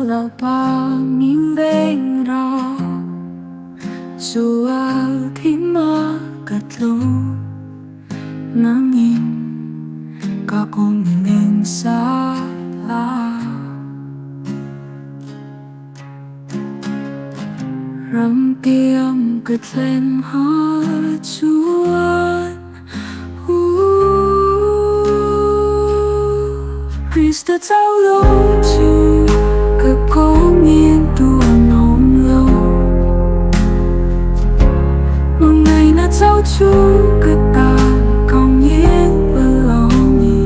là pamimigay raw suwalti makatlo nangin kakumining sala rampiang katlen hatsuan Krista trao lâu chứ cực có miên tua nồng lâu một ngày na trao chú cực ta còn nhiên bơ lo mi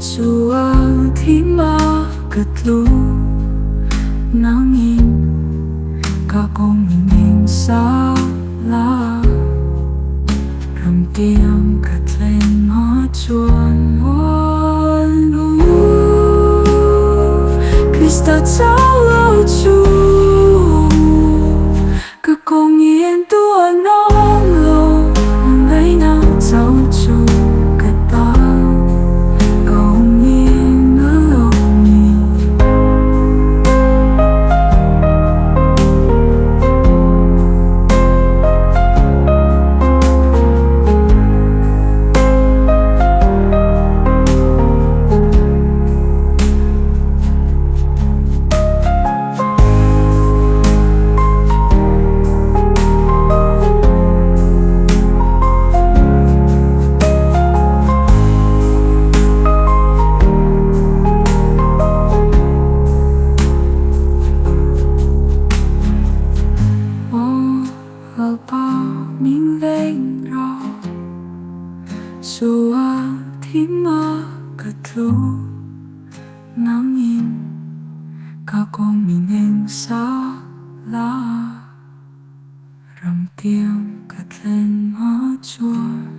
suwalti makatlo nangin kakumining sala rampiang katlen hatsuan Krista trao lâu chu kakumining tua nong lo ngày nào trao chu suwalti makatlo nangin kakumining sala rampiang katlen hatsuan